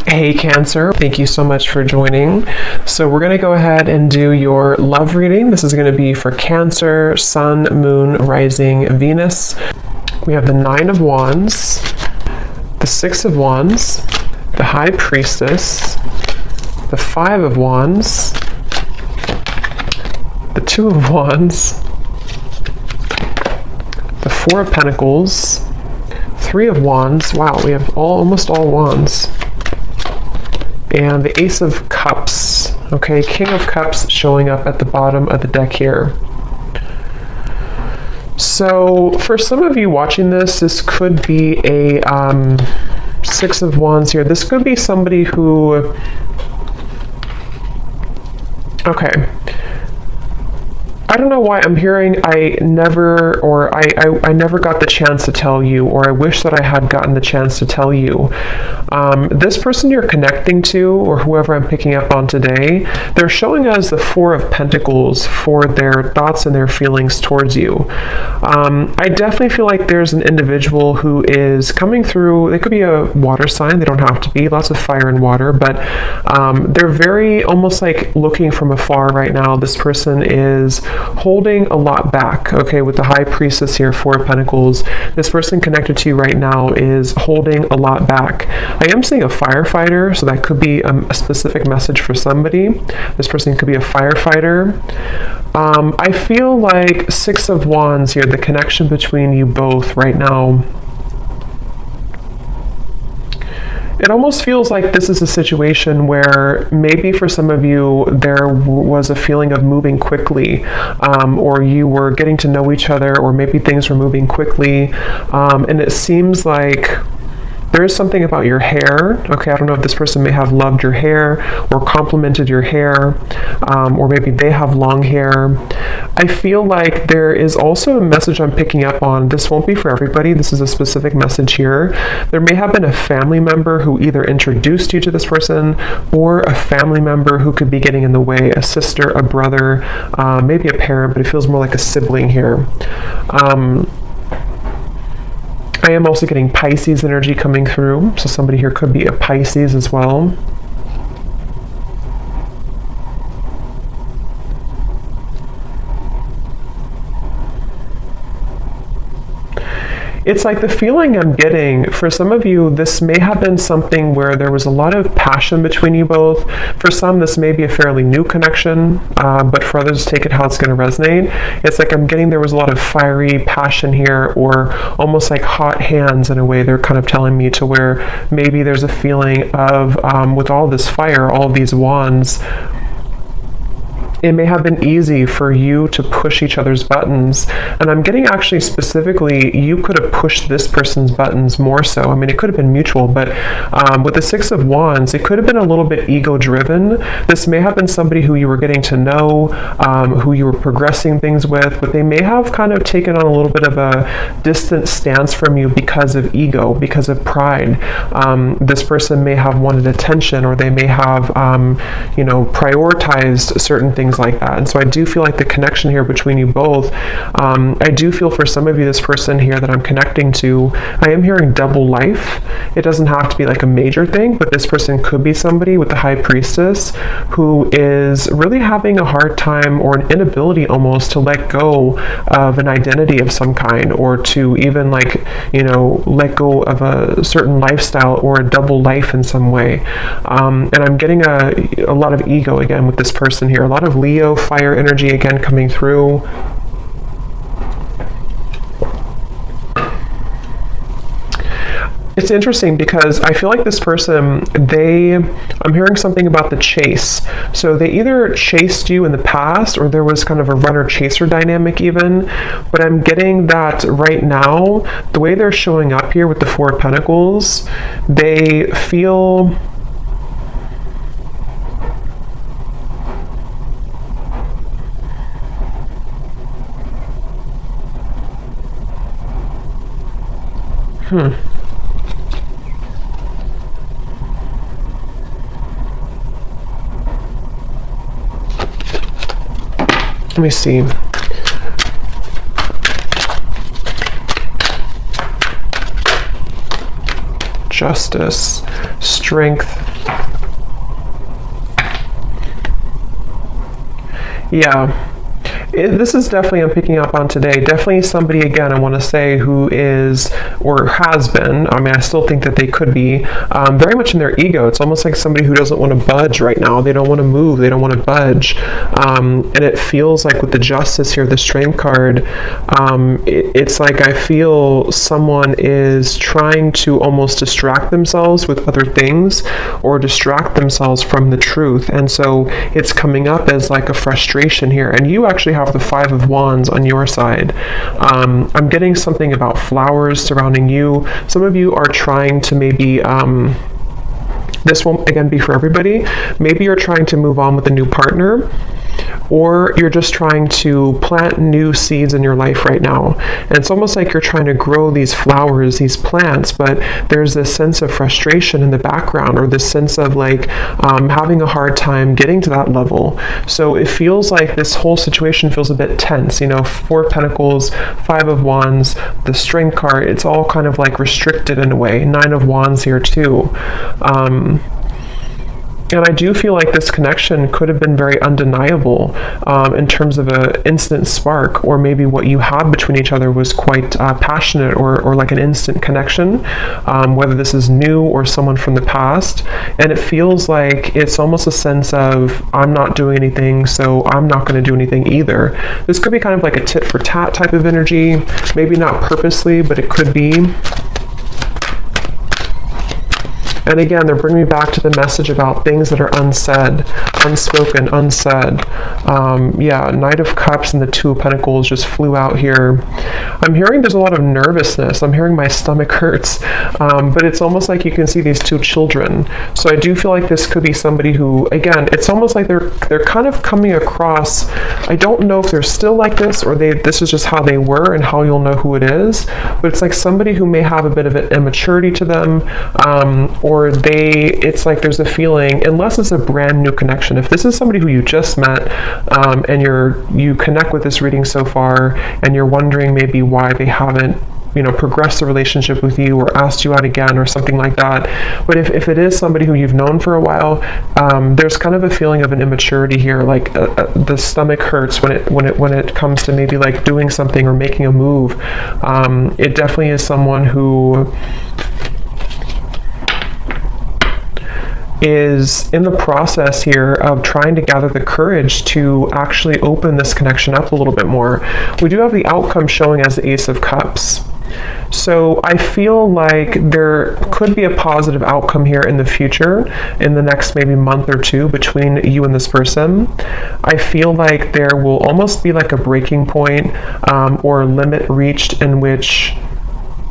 Hey Cancer, thank you so much for joining. So we're going to go ahead and do your love reading. This is going to be for Cancer, Sun, Moon, Rising, Venus. We have the Nine of Wands, the Six of Wands, the High Priestess, the Five of Wands, the Two of Wands, the Four of Pentacles, Three of Wands. Wow, we have almost all wands. And the Ace of Cups. Okay, King of Cups showing up at the bottom of the deck here. So for some of you watching this, this could be a Six of Wands here. This could be somebody who, okay, I don't know why I'm hearing I never got the chance to tell you, or I wish that I had gotten the chance to tell you. This person you're connecting to, or whoever I'm picking up on today, they're showing us the Four of Pentacles for their thoughts and their feelings towards you. I definitely feel like there's an individual who is coming through. They could be a water sign. They don't have to be. Lots of fire and water, but they're very almost like looking from afar right now. This person is holding a lot back, okay, with the High Priestess here, Four of Pentacles. This person connected to you right now is holding a lot back. I am seeing a firefighter, so that could be a specific message for somebody. This person could be a firefighter. I feel like Six of Wands here, the connection between you both right now, it almost feels like this is a situation where maybe for some of you there was a feeling of moving quickly, or you were getting to know each other, or maybe things were moving quickly, and it seems like there is something about your hair. Okay, I don't know if this person may have loved your hair or complimented your hair, or maybe they have long hair. I feel like there is also a message I'm picking up on. This won't be for everybody. This is a specific message here. There may have been a family member who either introduced you to this person, or a family member who could be getting in the way, a sister, a brother, maybe a parent, but it feels more like a sibling here. I am also getting Pisces energy coming through, so somebody here could be a Pisces as well. It's like the feeling I'm getting, for some of you, this may have been something where there was a lot of passion between you both. For some, this may be a fairly new connection, but for others, take it how it's going to resonate. It's like I'm getting there was a lot of fiery passion here, or almost like hot hands in a way. They're kind of telling me to where maybe there's a feeling of, with all this fire, all these wands, it may have been easy for you to push each other's buttons. And I'm getting actually specifically, you could have pushed this person's buttons more so. I mean, it could have been mutual, but with the Six of Wands, it could have been a little bit ego-driven. This may have been somebody who you were getting to know, who you were progressing things with, but they may have kind of taken on a little bit of a distant stance from you because of ego, because of pride. This person may have wanted attention, or they may have, prioritized certain things like that. And so I do feel like the connection here between you both, I do feel for some of you, this person here that I'm connecting to, I am hearing double life. It doesn't have to be like a major thing, but this person could be somebody with the High Priestess who is really having a hard time, or an inability almost, to let go of an identity of some kind, or to even let go of a certain lifestyle or a double life in some way. And I'm getting a lot of ego again with this person here, a lot of Leo fire energy again coming through. It's interesting because I feel like this person, I'm hearing something about the chase. So they either chased you in the past, or there was kind of a runner-chaser dynamic even. But I'm getting that right now, the way they're showing up here with the Four of Pentacles, they feel... Let me see. Justice, strength, Yeah. This is definitely, I'm picking up on today, definitely somebody, again, I want to say, who is or has been, I mean, I still think that they could be very much in their ego. It's almost like somebody who doesn't want to budge right now. They don't want to move. They don't want to budge. And it feels like with the Justice here, the Strength card, it's like I feel someone is trying to almost distract themselves with other things or distract themselves from the truth. And so it's coming up as like a frustration here. And you actually have the Five of Wands on your side. I'm getting something about flowers surrounding you. Some of you are trying to maybe this won't again be for everybody. Maybe you're trying to move on with a new partner, or you're just trying to plant new seeds in your life right now. And it's almost like you're trying to grow these flowers, these plants, but there's this sense of frustration in the background, or this sense of like having a hard time getting to that level. So it feels like this whole situation feels a bit tense. You know, Four of Pentacles, Five of Wands, the Strength card, it's all kind of like restricted in a way. Nine of Wands here too. And I do feel like this connection could have been very undeniable in terms of an instant spark, or maybe what you had between each other was quite passionate, or like an instant connection, whether this is new or someone from the past. And it feels like it's almost a sense of, I'm not doing anything, so I'm not going to do anything either. This could be kind of like a tit for tat type of energy, maybe not purposely, but it could be. And again, they're bringing me back to the message about things that are unsaid, unspoken, unsaid. Yeah, Knight of Cups and the Two of Pentacles just flew out here. I'm hearing there's a lot of nervousness. I'm hearing my stomach hurts. But it's almost like you can see these two children. So I do feel like this could be somebody who, again, it's almost like they're kind of coming across, I don't know if they're still like this, or this is just how they were and how you'll know who it is. But it's like somebody who may have a bit of an immaturity to them, or it's like there's a feeling, unless it's a brand new connection, if this is somebody who you just met, and you connect with this reading so far, and you're wondering maybe why they haven't, you know, progressed the relationship with you or asked you out again or something like that. But if it is somebody who you've known for a while, there's kind of a feeling of an immaturity here, like the stomach hurts when it comes to maybe like doing something or making a move. It definitely is someone who is in the process here of trying to gather the courage to actually open this connection up a little bit more. We do have the outcome showing as the Ace of Cups. So I feel like there could be a positive outcome here in the future, in the next maybe month or two, between you and this person. I feel like there will almost be like a breaking point, or a limit reached in which,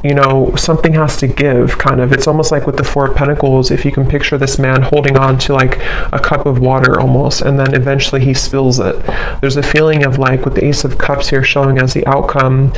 you know, something has to give, kind of. It's almost like with the Four of Pentacles, if you can picture this man holding on to like a cup of water almost, and then eventually he spills it. There's a feeling of like, with the Ace of Cups here showing as the outcome,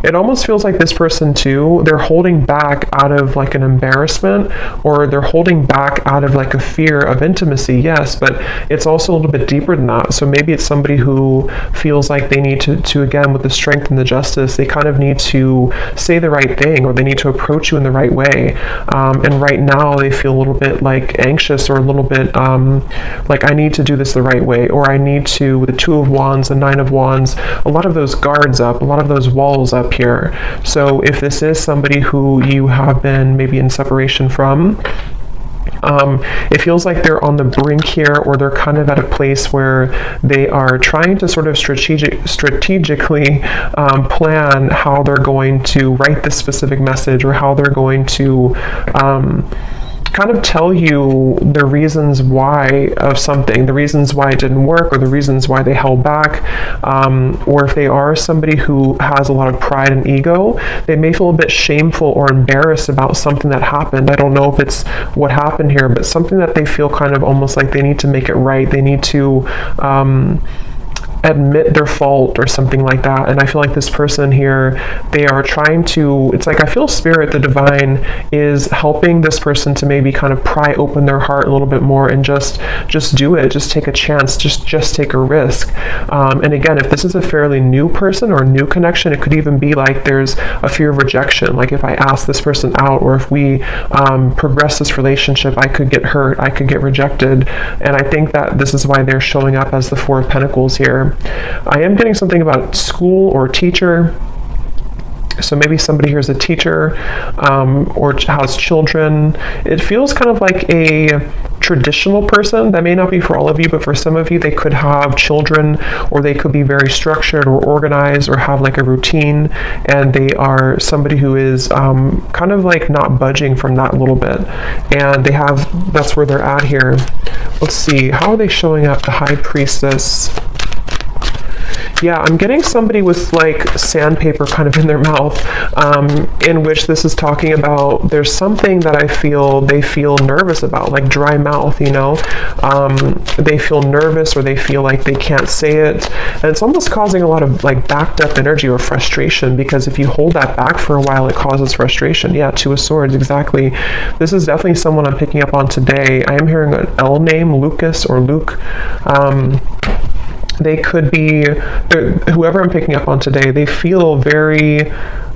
it almost feels like this person too, they're holding back out of like an embarrassment, or they're holding back out of like a fear of intimacy, yes, but it's also a little bit deeper than that. So maybe it's somebody who feels like they need to again, with the Strength and the Justice, they kind of need to say the right thing, or they need to approach you in the right way. And right now they feel a little bit like anxious, or a little bit like, I need to do this the right way, or I need to, with the Two of Wands, the Nine of Wands, a lot of those guards up, a lot of those walls up here. So if this is somebody who you have been maybe in separation from, it feels like they're on the brink here, or they're kind of at a place where they are trying to sort of strategically plan how they're going to write this specific message, or how they're going to kind of tell you the reasons why of something, the reasons why it didn't work, or the reasons why they held back. Or if they are somebody who has a lot of pride and ego, they may feel a bit shameful or embarrassed about something that happened. I don't know if it's what happened here, but something that they feel kind of almost like they need to make it right. They need to admit their fault or something like that. And I feel like this person here, they are trying to, it's like I feel spirit, the divine, is helping this person to maybe kind of pry open their heart a little bit more and just do it, just take a chance, just take a risk. And again, if this is a fairly new person or new connection, it could even be like there's a fear of rejection. Like if I ask this person out, or if we progress this relationship, I could get hurt, I could get rejected. And I think that this is why they're showing up as the Four of Pentacles here. I am getting something about school or teacher. So maybe somebody here is a teacher, or has children. It feels kind of like a traditional person. That may not be for all of you, but for some of you, they could have children, or they could be very structured or organized, or have like a routine, and they are somebody who is kind of like not budging from that a little bit. And they have, that's where they're at here. Let's see, how are they showing up? The High Priestess. Yeah, I'm getting somebody with like sandpaper kind of in their mouth, in which this is talking about there's something that I feel they feel nervous about, like dry mouth, you know. They feel nervous, or they feel like they can't say it. And it's almost causing a lot of like backed up energy or frustration, because if you hold that back for a while, it causes frustration. Yeah, Two of Swords, exactly. This is definitely someone I'm picking up on today. I am hearing an L name, Lucas or Luke. They could be, whoever I'm picking up on today, they feel very,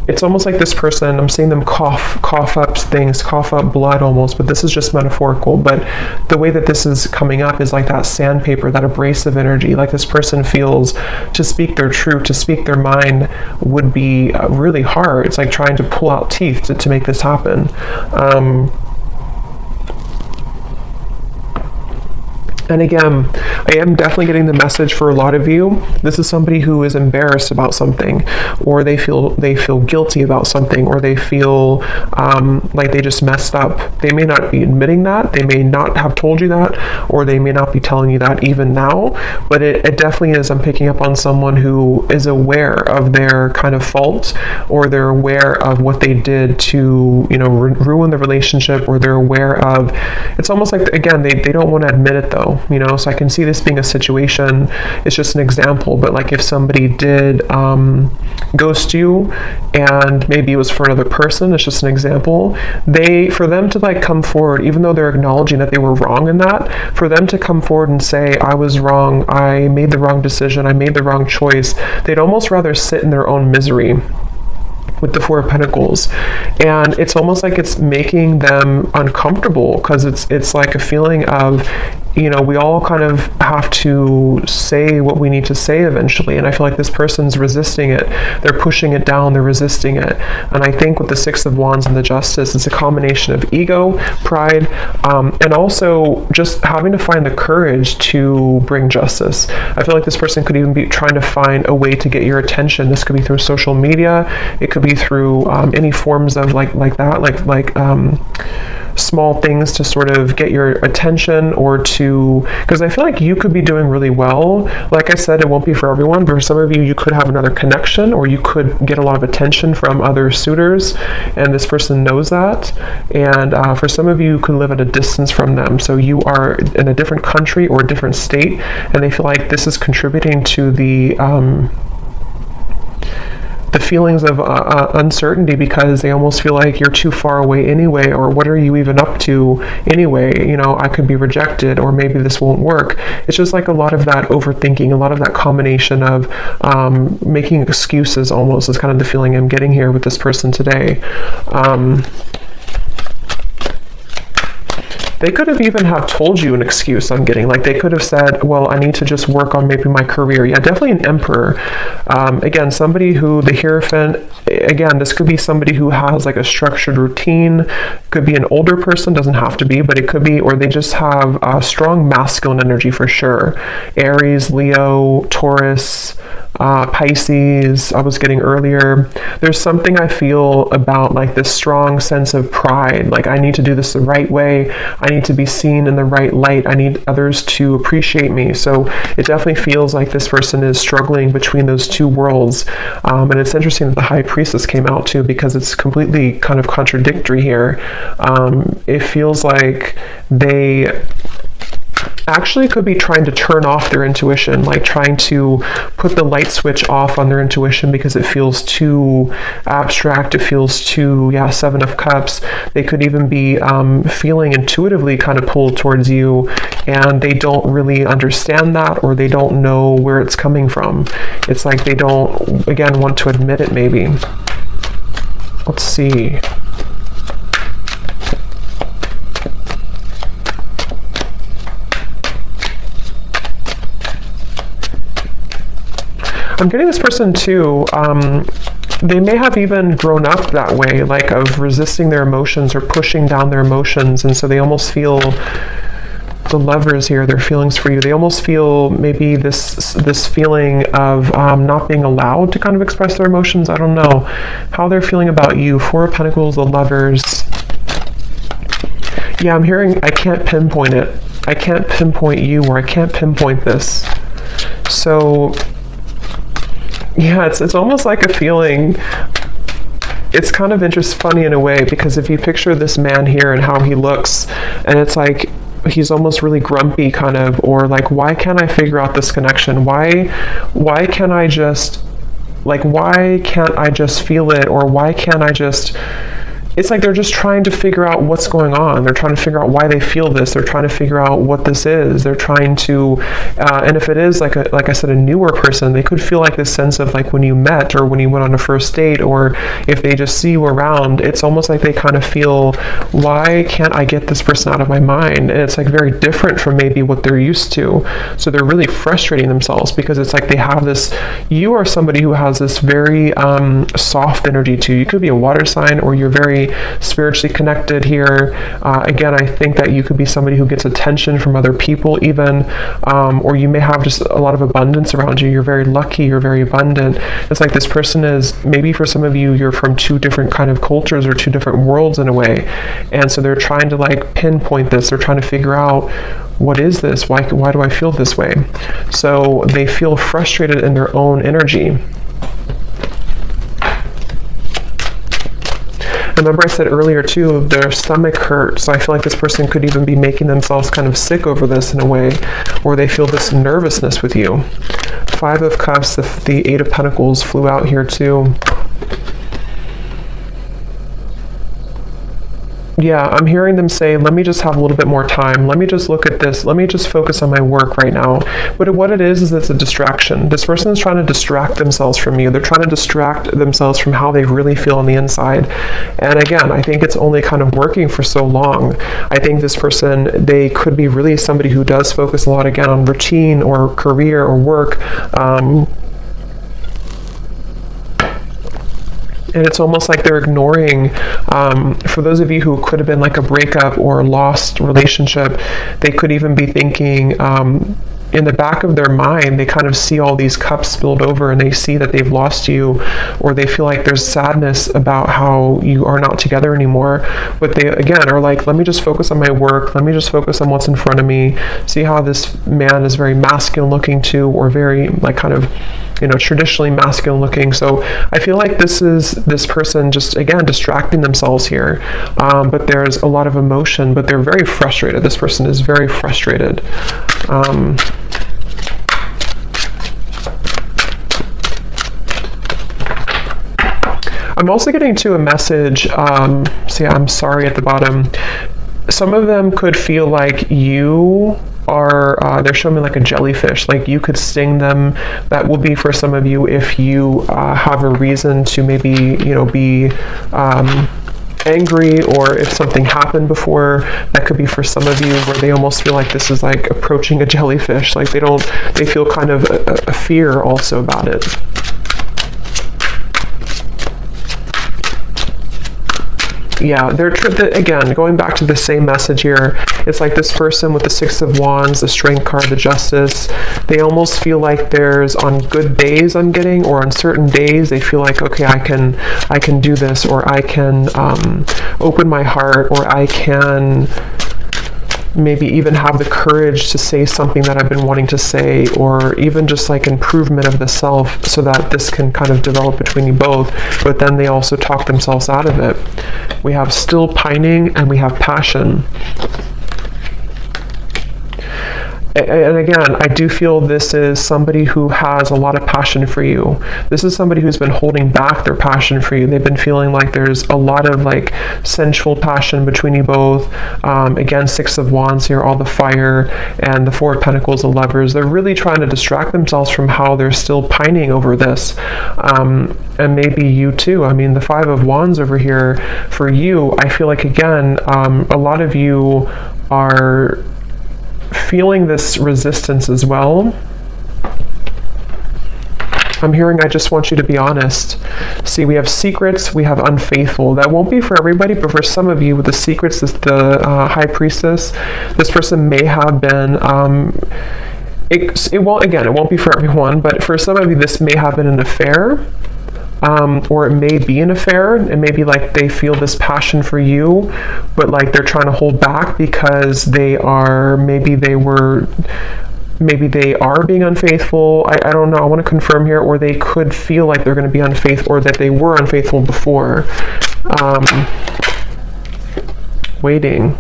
it's almost like this person, I'm seeing them cough up things, cough up blood almost, but this is just metaphorical. But the way that this is coming up is like that sandpaper, that abrasive energy. Like this person feels to speak their truth, to speak their mind would be really hard. It's like trying to pull out teeth to make this happen. And again, I am definitely getting the message for a lot of you. This is somebody who is embarrassed about something, or they feel guilty about something, or they feel like they just messed up. They may not be admitting that, they may not have told you that, or they may not be telling you that even now, but it definitely is. I'm picking up on someone who is aware of their kind of fault, or they're aware of what they did to, you know, ruin the relationship, or they're aware of, it's almost like, again, they don't want to admit it though. You know, so I can see this being a situation, it's just an example, but like if somebody did ghost you, and maybe it was for another person, it's just an example, for them to like come forward, even though they're acknowledging that they were wrong in that, for them to come forward and say, I was wrong, I made the wrong decision, I made the wrong choice, they'd almost rather sit in their own misery with the Four of Pentacles. And it's almost like it's making them uncomfortable, because it's like a feeling of, you know, we all kind of have to say what we need to say eventually. And I feel like this person's resisting it. They're pushing it down, they're resisting it. And I think with the Six of Wands and the Justice, it's a combination of ego, pride, and also just having to find the courage to bring justice. I feel like this person could even be trying to find a way to get your attention. This could be through social media. It could be through any forms of like small things to sort of get your attention, or to, because I feel like you could be doing really well. Like I said, it won't be for everyone, but for some of you, you could have another connection, or you could get a lot of attention from other suitors, and this person knows that. And for some of you, you could live at a distance from them. So you are in a different country or a different state, and they feel like this is contributing to the feelings of uncertainty, because they almost feel like you're too far away anyway, or what are you even up to anyway? You know, I could be rejected, or maybe this won't work. It's just like a lot of that overthinking, a lot of that combination of making excuses almost is kind of the feeling I'm getting here with this person today. They could have even have told you an excuse. I'm getting like they could have said, well, I need to just work on maybe my career. Yeah, definitely an Emperor. Again, somebody who, the Hierophant, again, this could be somebody who has like a structured routine. Could be an older person, doesn't have to be, but it could be, or they just have a strong masculine energy for sure. Aries, Leo, Taurus, Pisces, I was getting earlier. There's something I feel about like this strong sense of pride. Like I need to do this the right way. I need to be seen in the right light. I need others to appreciate me. So it definitely feels like this person is struggling between those two worlds. And it's interesting that the High Priestess came out too, because it's completely kind of contradictory here. It feels like they actually could be trying to turn off their intuition, like trying to put the light switch off on their intuition because it feels too abstract, it feels too, Seven of Cups. They could even be feeling intuitively kind of pulled towards you, and they don't really understand that, or they don't know where it's coming from. It's like they don't, again, want to admit it maybe. Let's see. I'm getting this person too, they may have even grown up that way, like of resisting their emotions or pushing down their emotions, and so they almost feel, the Lovers here, their feelings for you, they almost feel maybe this feeling of not being allowed to kind of express their emotions. I don't know how they're feeling about you. Four of Pentacles, the Lovers. Yeah, I'm hearing, I can't pinpoint it. I can't pinpoint you, or I can't pinpoint this. So yeah, it's almost like a feeling. It's kind of funny in a way, because if you picture this man here and how he looks, and it's like he's almost really grumpy kind of, or like, why can't I figure out this connection? Why can't I just, like, why can't I just feel it? Or why can't I just, it's like they're just trying to figure out what's going on. They're trying to figure out why they feel this. They're trying to figure out what this is. They're trying to, and if it is like I said, a newer person, they could feel like this sense of like when you met or when you went on a first date, or if they just see you around, it's almost like they kind of feel, why can't I get this person out of my mind? And it's like very different from maybe what they're used to. So they're really frustrating themselves, because it's like they have this, you are somebody who has this very soft energy too. You could be a water sign, or you're very spiritually connected here. Again, I think that you could be somebody who gets attention from other people even, or you may have just a lot of abundance around you. You're very lucky, you're very abundant. It's like this person is, maybe for some of you, you're from two different kind of cultures or two different worlds in a way. And so they're trying to like pinpoint this. They're trying to figure out, what is this? Why do I feel this way? So they feel frustrated in their own energy. Remember I said earlier too, their stomach hurts. So I feel like this person could even be making themselves kind of sick over this in a way, or they feel this nervousness with you. Five of Cups, the Eight of Pentacles flew out here too. Yeah, I'm hearing them say, let me just have a little bit more time. Let me just look at this. Let me just focus on my work right now. But what it is it's a distraction. This person is trying to distract themselves from you. They're trying to distract themselves from how they really feel on the inside. And again, I think it's only kind of working for so long. I think this person, they could be really somebody who does focus a lot, again, on routine or career or work. And it's almost like they're ignoring, for those of you who could have been like a breakup or a lost relationship, they could even be thinking, in the back of their mind, they kind of see all these cups spilled over, and they see that they've lost you, or they feel like there's sadness about how you are not together anymore. But they, again, are like, let me just focus on my work. Let me just focus on what's in front of me. See how this man is very masculine looking too, or very like kind of, traditionally masculine looking. So I feel like this is this person just, again, distracting themselves here. But there's a lot of emotion, but they're very frustrated. This person is very frustrated. I'm also getting to a message, see, I'm sorry at the bottom. Some of them could feel like you are, they're showing me like a jellyfish, like you could sting them. That will be for some of you if you have a reason to maybe, be angry, or if something happened before. That could be for some of you where they almost feel like this is like approaching a jellyfish, like they feel kind of a fear also about it. Yeah, again, going back to the same message here, it's like this person with the Six of Wands, the Strength card, the Justice, they almost feel like there's, on good days I'm getting, or on certain days, they feel like, okay, I can do this, or I can open my heart, or I can maybe even have the courage to say something that I've been wanting to say, or even just like improvement of the self, so that this can kind of develop between you both. But then they also talk themselves out of it. We have still pining, and we have passion. And again, I do feel this is somebody who has a lot of passion for you. This is somebody who's been holding back their passion for you. They've been feeling like there's a lot of like sensual passion between you both. Again, Six of Wands here, all the fire, and the Four of Pentacles, the Lovers. They're really trying to distract themselves from how they're still pining over this. And maybe you too. I mean, the Five of Wands over here, for you, I feel like, again, a lot of you are feeling this resistance as well. I'm hearing, I just want you to be honest. See, we have secrets, we have unfaithful. That won't be for everybody, but for some of you with the secrets, the High Priestess, this person may have been, it won't be for everyone, but for some of you, this may have been an affair. Or it may be an affair, and maybe like they feel this passion for you, but like they're trying to hold back because maybe they are being unfaithful. I don't know. I want to confirm here, or they could feel like they're going to be unfaithful, or that they were unfaithful before. Waiting.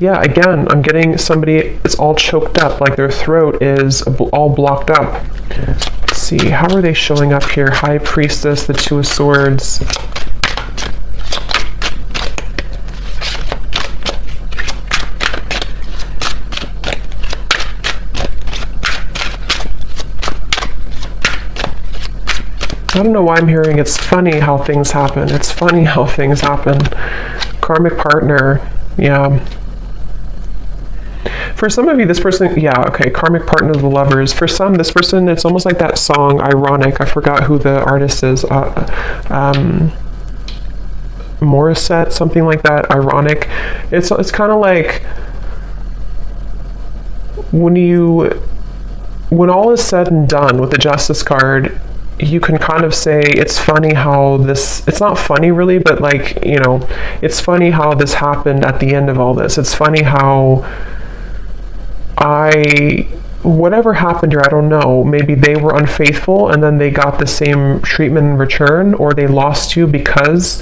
Yeah, again, I'm getting somebody, it's all choked up, like their throat is all blocked up. Let's see, how are they showing up here? High Priestess, the Two of Swords. I don't know why I'm hearing it's funny how things happen. It's funny how things happen. Karmic partner, yeah. For some of you, this person, yeah, okay, karmic partner of the Lovers. For some, this person, it's almost like that song, Ironic. I forgot who the artist is. Morissette, something like that, Ironic. It's kind of like when all is said and done with the Justice card, you can kind of say it's funny how this, it's not funny really, but like, you know, it's funny how this happened at the end of all this. It's funny how whatever happened here, I don't know, maybe they were unfaithful and then they got the same treatment in return, or they lost you because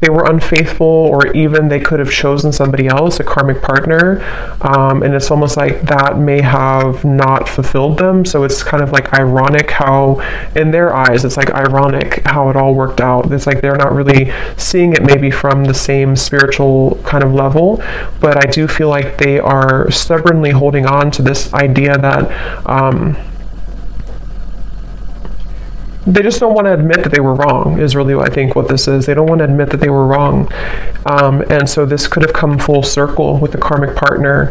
they were unfaithful, or even they could have chosen somebody else, a karmic partner, and it's almost like that may have not fulfilled them. So it's kind of like ironic how, in their eyes, it's like ironic how it all worked out. It's like they're not really seeing it maybe from the same spiritual kind of level, but I do feel like they are stubbornly holding on to this idea that they just don't want to admit that they were wrong, is really, I think, what this is. They don't want to admit that they were wrong. And so this could have come full circle with the karmic partner,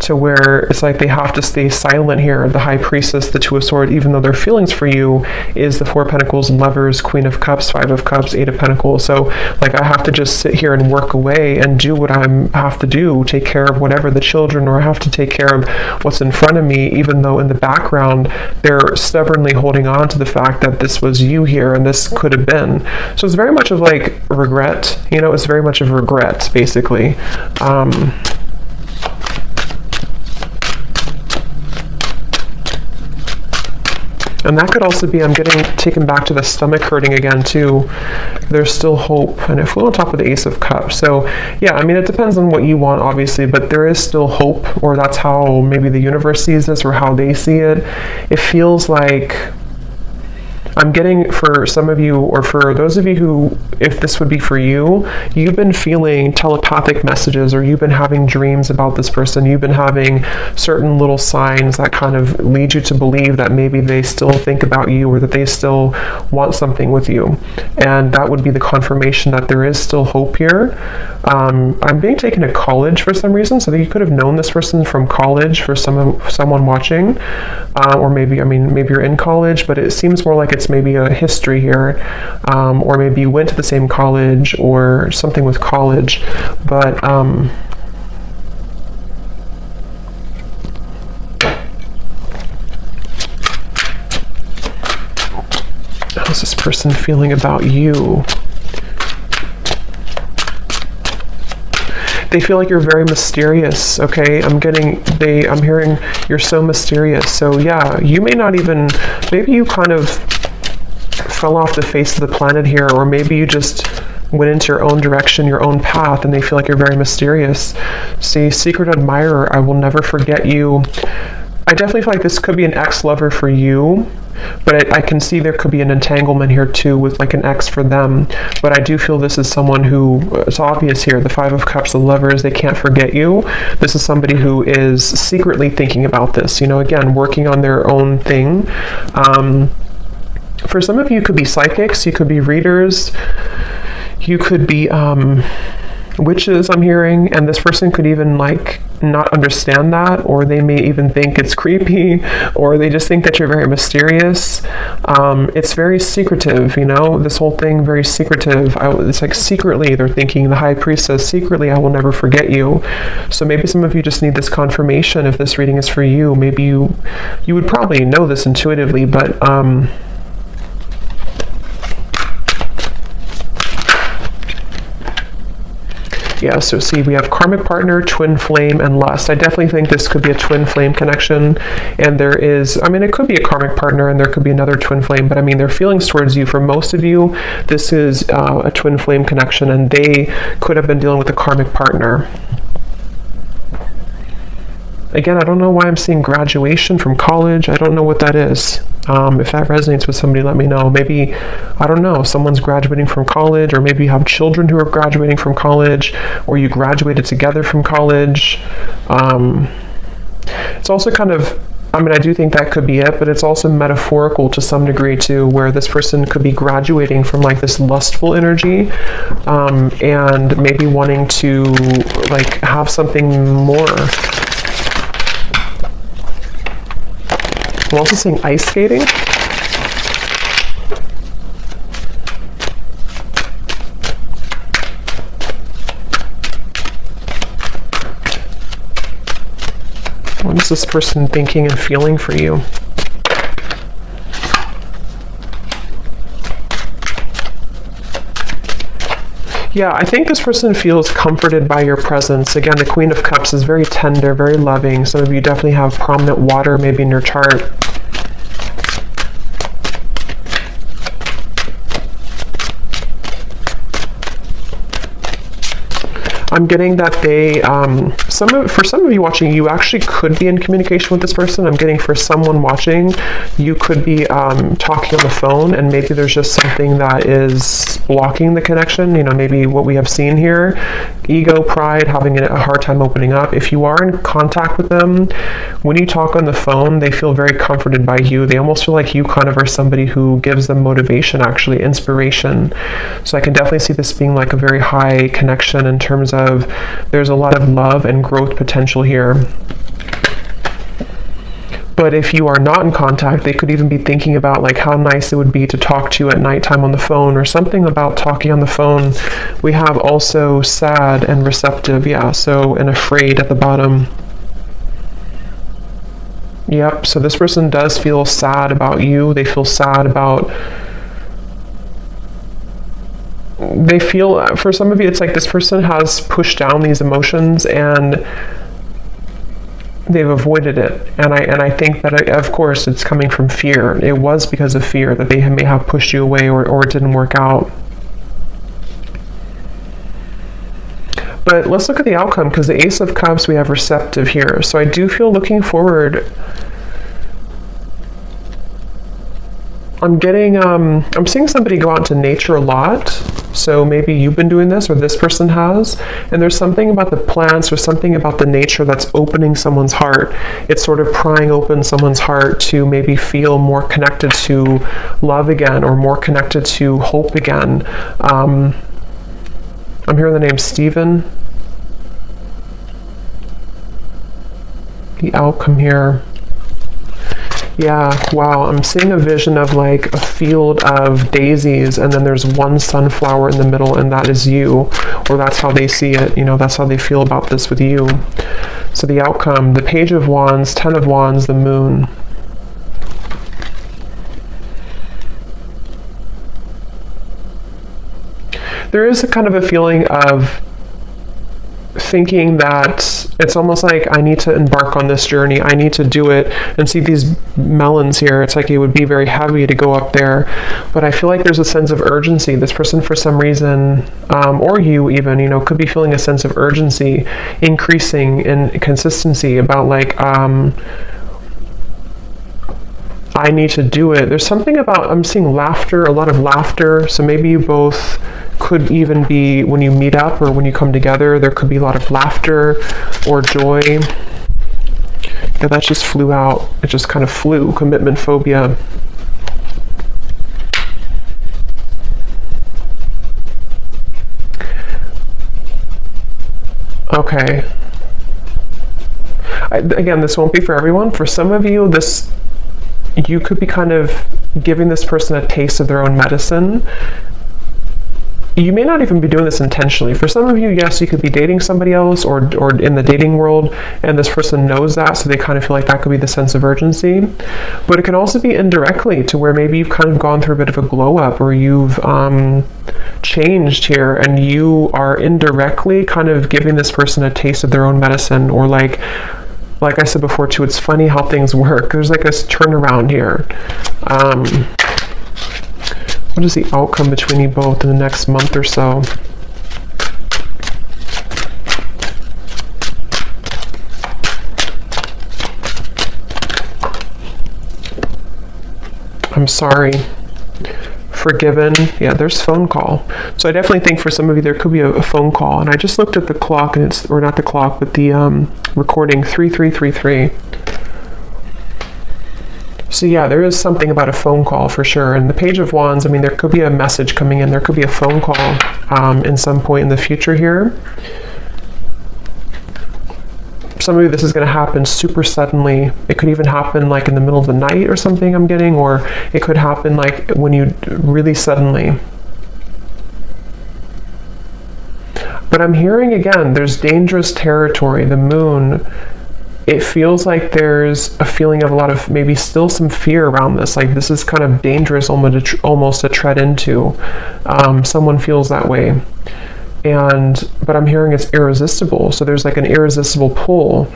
to where it's like they have to stay silent here. The High Priestess, the Two of Swords, even though their feelings for you is the Four of Pentacles and Lovers, Queen of Cups, Five of Cups, Eight of Pentacles. So like I have to just sit here and work away and do what I have to do, take care of whatever, the children, or I have to take care of what's in front of me, even though in the background they're stubbornly holding on to the fact that this was you here and this could have been. So it's very much of like regret, you know, it's very much of regret, basically. And that could also be, I'm getting taken back to the stomach hurting again too. There's still hope. And if we're on top of the Ace of Cups. So yeah, I mean, it depends on what you want, obviously, but there is still hope, or that's how maybe the universe sees this, or how they see it. It feels like, I'm getting, for some of you, or for those of you who, if this would be for you, you've been feeling telepathic messages, or you've been having dreams about this person. You've been having certain little signs that kind of lead you to believe that maybe they still think about you, or that they still want something with you. And that would be the confirmation that there is still hope here. I'm being taken to college for some reason, so that you could have known this person from college, for someone watching, or maybe, I mean, maybe you're in college, but it seems more like it's maybe a history here, or maybe you went to the same college, or something with college, but how's this person feeling about you? They feel like you're very mysterious, okay? I'm hearing you're so mysterious. So yeah, you may not even, maybe you kind of fell off the face of the planet here, or maybe you just went into your own direction, your own path, and they feel like you're very mysterious. See, secret admirer, I will never forget you. I definitely feel like this could be an ex-lover for you, but I can see there could be an entanglement here too with like an ex for them. But I do feel this is someone who, it's obvious here, the Five of Cups, the lovers, they can't forget you. This is somebody who is secretly thinking about this, again, working on their own thing. For some of you, it could be psychics, you could be readers, you could be witches, I'm hearing, and this person could even like not understand that, or they may even think it's creepy, or they just think that you're very mysterious. It's very secretive, this whole thing, very secretive. It's like secretly they're thinking, the high priest says, secretly I will never forget you. So maybe some of you just need this confirmation if this reading is for you. Maybe you would probably know this intuitively, but yeah, so see, we have karmic partner, twin flame, and lust. I definitely think this could be a twin flame connection. And there is, it could be a karmic partner and there could be another twin flame, but their feelings towards you, for most of you, this is a twin flame connection, and they could have been dealing with a karmic partner. Again, I don't know why I'm seeing graduation from college. I don't know what that is. If that resonates with somebody, let me know. Maybe, I don't know, someone's graduating from college, or maybe you have children who are graduating from college, or you graduated together from college. It's also kind of, I do think that could be it, but it's also metaphorical to some degree too, where this person could be graduating from like this lustful energy, and maybe wanting to like have something more. I'm also seeing ice skating. What is this person thinking and feeling for you? Yeah, I think this person feels comforted by your presence. Again, the Queen of Cups is very tender, very loving. Some of you definitely have prominent water maybe in your chart. I'm getting that they, for some of you watching, you actually could be in communication with this person. I'm getting for someone watching, you could be talking on the phone, and maybe there's just something that is blocking the connection. Maybe what we have seen here, ego, pride, having a hard time opening up. If you are in contact with them, when you talk on the phone, they feel very comforted by you. They almost feel like you kind of are somebody who gives them motivation, actually, inspiration. So I can definitely see this being like a very high connection in terms of there's a lot of love and growth potential here. But if you are not in contact, they could even be thinking about like how nice it would be to talk to you at nighttime on the phone, or something about talking on the phone. We have also sad and receptive, yeah, so, and afraid at the bottom. Yep, so this person does feel sad about you. They feel sad about, they feel, for some of you, it's like this person has pushed down these emotions and they've avoided it. And I think that, of course, it's coming from fear. It was because of fear that they may have pushed you away, or it didn't work out. But let's look at the outcome, because the Ace of Cups, we have receptive here. So I do feel looking forward. I'm getting, I'm seeing somebody go out into nature a lot. So maybe you've been doing this, or this person has. And there's something about the plants, or something about the nature that's opening someone's heart. It's sort of prying open someone's heart to maybe feel more connected to love again, or more connected to hope again. I'm hearing the name Stephen. The outcome here. Yeah, wow, I'm seeing a vision of like a field of daisies, and then there's one sunflower in the middle, and that is you, or that's how they see it, that's how they feel about this with you. So the outcome, the Page of Wands, 10 of Wands, the Moon. There is a kind of a feeling of thinking that it's almost like I need to embark on this journey. I need to do it. And see these melons here, it's like it would be very heavy to go up there. But I feel like there's a sense of urgency. This person, for some reason, or you even, you know, could be feeling a sense of urgency, increasing in consistency about like, I need to do it. There's something about, I'm seeing laughter, a lot of laughter. So maybe you both could even be, when you meet up or when you come together, there could be a lot of laughter or joy. Yeah, that just flew out. It just kind of flew. Commitment phobia. Okay. Again, this won't be for everyone. For some of you, you could be kind of giving this person a taste of their own medicine. You may not even be doing this intentionally. For some of you, yes, you could be dating somebody else or in the dating world, and this person knows that, so they kind of feel like that could be the sense of urgency. But it can also be indirectly, to where maybe you've kind of gone through a bit of a glow up, or you've changed here, and you are indirectly kind of giving this person a taste of their own medicine, or like I said before too, it's funny how things work. There's like a turnaround here. What is the outcome between you both in the next month or so? I'm sorry. Forgiven. Yeah, there's phone call. So I definitely think for some of you there could be a phone call. And I just looked at the clock, and it's, or not the clock, but the recording, 3333. So yeah, there is something about a phone call for sure. And the Page of Wands, I mean, there could be a message coming in. There could be a phone call in some point in the future here. Some of you, this is going to happen super suddenly. It could even happen like in the middle of the night or something, I'm getting, or it could happen like when you really suddenly. But I'm hearing again, there's dangerous territory. The moon, it feels like there's a feeling of a lot of maybe still some fear around this. Like this is kind of dangerous, almost to tread into. Someone feels that way. But I'm hearing it's irresistible. So there's like an irresistible pull.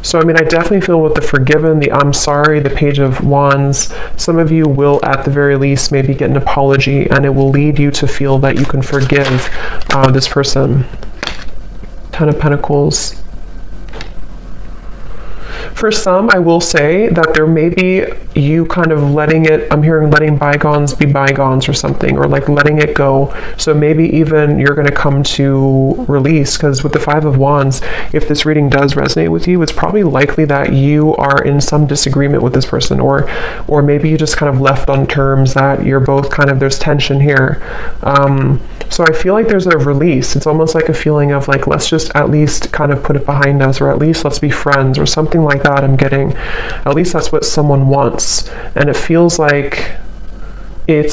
So I mean, I definitely feel with the forgiven, the I'm sorry, the Page of Wands, some of you will at the very least maybe get an apology, and it will lead you to feel that you can forgive this person. Ten of Pentacles. For some, I will say that there may be you kind of letting it, I'm hearing letting bygones be bygones or something, or like letting it go. So maybe even you're going to come to release, because with the Five of Wands, if this reading does resonate with you, it's probably likely that you are in some disagreement with this person, or maybe you just kind of left on terms that you're both kind of, there's tension here. So I feel like there's a release. It's almost like a feeling of like, let's just at least kind of put it behind us, or at least let's be friends, or something like that. I'm getting, at least that's what someone wants. And it feels like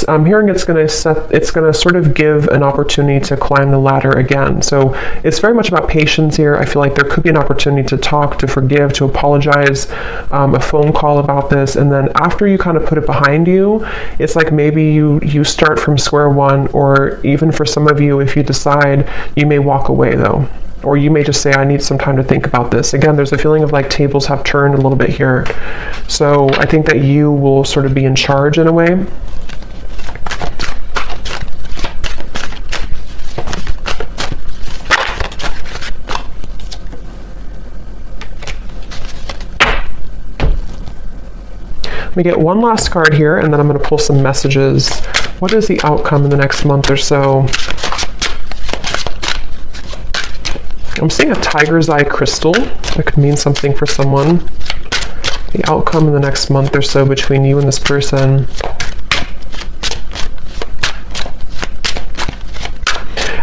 I'm hearing it's going to sort of give an opportunity to climb the ladder again. So it's very much about patience here. I feel like there could be an opportunity to talk, to forgive, to apologize, a phone call about this. And then after you kind of put it behind you, it's like maybe you start from square one, or even for some of you, if you decide, you may walk away though. Or you may just say, I need some time to think about this. Again, there's a feeling of like tables have turned a little bit here. So I think that you will sort of be in charge in a way. Let me get one last card here, and then I'm going to pull some messages. What is the outcome in the next month or so? I'm seeing a tiger's eye crystal. That could mean something for someone. The outcome in the next month or so between you and this person.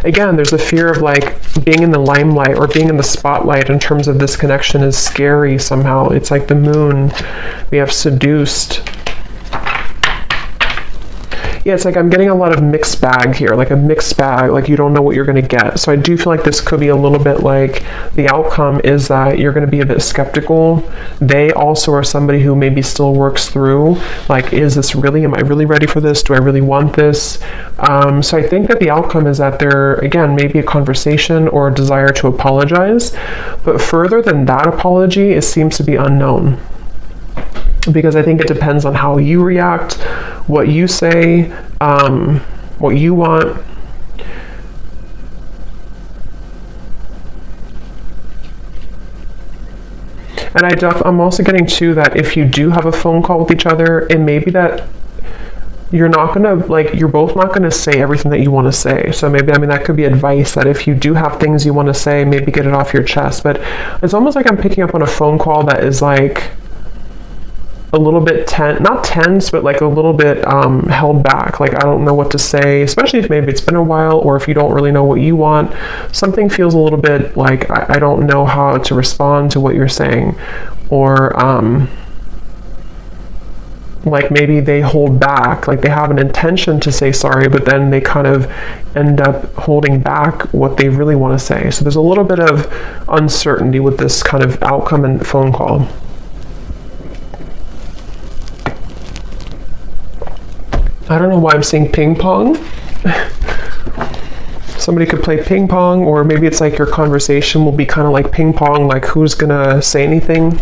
Again, there's a fear of like being in the limelight or being in the spotlight in terms of this connection is scary somehow. It's like the moon. We have seduced. Yeah, it's like I'm getting a lot of mixed bag here, like a mixed bag, like you don't know what you're going to get. So I do feel like this could be a little bit like the outcome is that you're going to be a bit skeptical. They also are somebody who maybe still works through, like, is this really, am I really ready for this? Do I really want this? So I think that the outcome is that there, again, maybe a conversation or a desire to apologize. But further than that apology, it seems to be unknown. Because I think it depends on how you react, what you say, what you want. And I'm also getting too that if you do have a phone call with each other, it may be that you're both not gonna say everything that you want to say. So maybe, that could be advice, that if you do have things you want to say, maybe get it off your chest. But it's almost like I'm picking up on a phone call that is like a little bit not tense, but like a little bit held back. Like, I don't know what to say, especially if maybe it's been a while, or if you don't really know what you want. Something feels a little bit like I don't know how to respond to what you're saying, or like maybe they hold back, like they have an intention to say sorry, but then they kind of end up holding back what they really want to say. So there's a little bit of uncertainty with this kind of outcome and phone call. I don't know why I'm seeing ping pong. Somebody could play ping pong, or maybe it's like your conversation will be kind of like ping pong, like who's gonna say anything.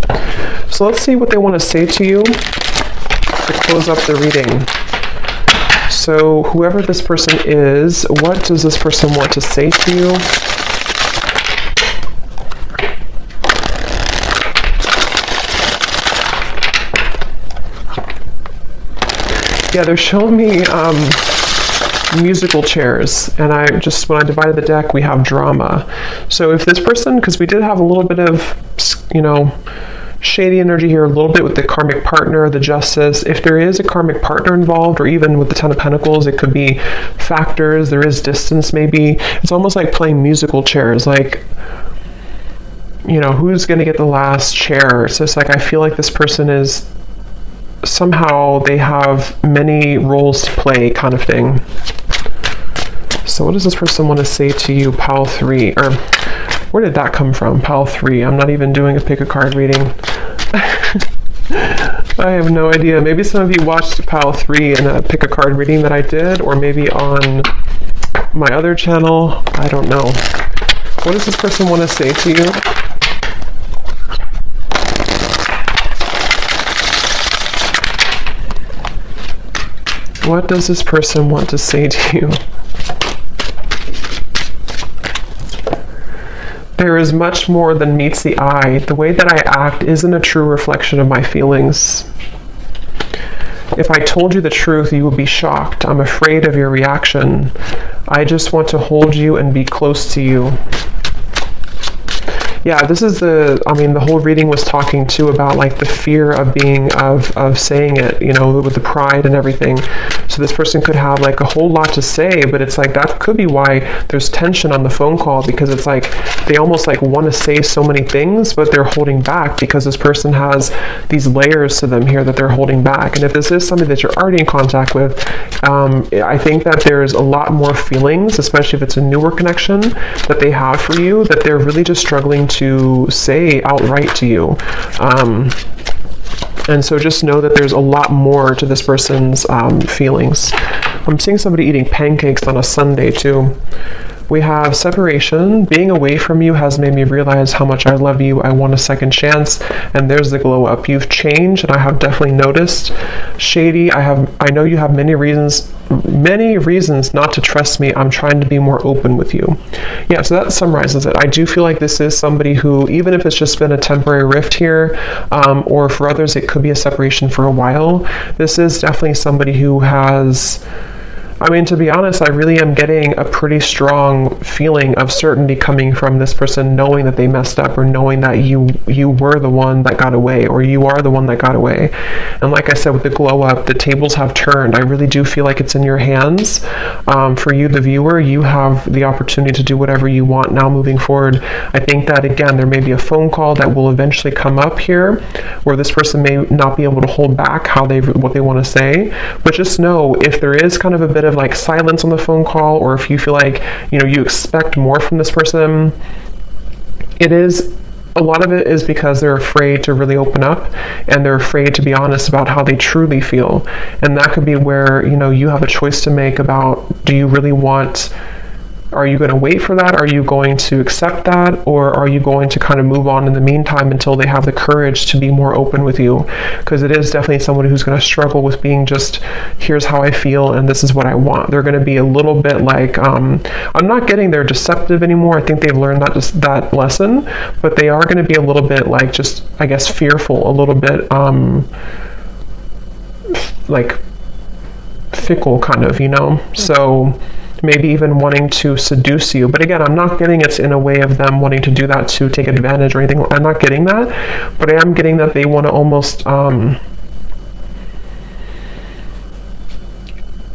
So let's see what they want to say to you to close up the reading. So whoever this person is, what does this person want to say to you? Yeah, they're showing me musical chairs, and when I divided the deck, we have drama. So if this person, because we did have a little bit of, shady energy here, a little bit with the karmic partner, the justice. If there is a karmic partner involved, or even with the Ten of Pentacles, it could be factors. There is distance, maybe. It's almost like playing musical chairs, like, who's going to get the last chair? So it's like, I feel like this person is, somehow they have many roles to play, kind of thing. So what does this person want to say to you, Pile 3? Or where did that come from, Pile 3? I'm not even doing a pick a card reading. I have no idea. Maybe some of you watched Pile 3 in a pick a card reading that I did, or maybe on my other channel. I don't know. What does this person want to say to you? What does this person want to say to you? There is much more than meets the eye. The way that I act isn't a true reflection of my feelings. If I told you the truth, you would be shocked. I'm afraid of your reaction. I just want to hold you and be close to you. Yeah, this is the whole reading was talking too about like the fear of saying it, with the pride and everything. So this person could have like a whole lot to say, but it's like that could be why there's tension on the phone call, because it's like they almost like want to say so many things, but they're holding back because this person has these layers to them here that they're holding back. And if this is somebody that you're already in contact with, I think that there's a lot more feelings, especially if it's a newer connection that they have for you, that they're really just struggling to say outright to you. And so just know that there's a lot more to this person's feelings. I'm seeing somebody eating pancakes on a Sunday too. We have separation. Being away from you has made me realize how much I love you. I want a second chance. And there's the glow up. You've changed, and I have definitely noticed. Shady, I know you have many reasons not to trust me. I'm trying to be more open with you. Yeah, so that summarizes it. I do feel like this is somebody who, even if it's just been a temporary rift here, or for others it could be a separation for a while, this is definitely somebody who has I mean, to be honest, I really am getting a pretty strong feeling of certainty coming from this person, knowing that they messed up, or knowing that you were the one that got away, or you are the one that got away. And like I said, with the glow up, the tables have turned. I really do feel like it's in your hands. For you, the viewer, you have the opportunity to do whatever you want now moving forward. I think that, again, there may be a phone call that will eventually come up here where this person may not be able to hold back what they want to say. But just know, if there is kind of a bit of like silence on the phone call, or if you feel like, you expect more from this person, a lot of it is because they're afraid to really open up, and they're afraid to be honest about how they truly feel. And that could be where, you have a choice to make about, do you really want, are you going to wait for that? Are you going to accept that? Or are you going to kind of move on in the meantime until they have the courage to be more open with you? Because it is definitely someone who's going to struggle with being just, here's how I feel and this is what I want. They're going to be a little bit like, I'm not getting they're deceptive anymore. I think they've learned that lesson, but they are going to be a little bit like, just, I guess, fearful, a little bit like fickle kind of, So maybe even wanting to seduce you. But again, I'm not getting it's in a way of them wanting to do that to take advantage or anything. I'm not getting that, but I am getting that they want to almost,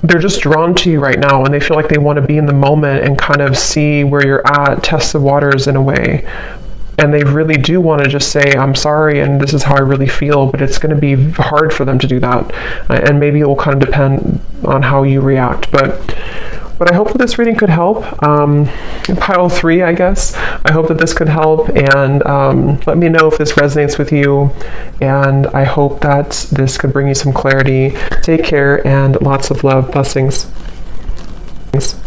they're just drawn to you right now, and they feel like they want to be in the moment and kind of see where you're at, test the waters in a way. And they really do want to just say, I'm sorry, and this is how I really feel, but it's going to be hard for them to do that. And maybe it will kind of depend on how you react. But I hope that this reading could help. Pile 3, I guess. I hope that this could help, and let me know if this resonates with you. And I hope that this could bring you some clarity. Take care, and lots of love. Blessings. Thanks.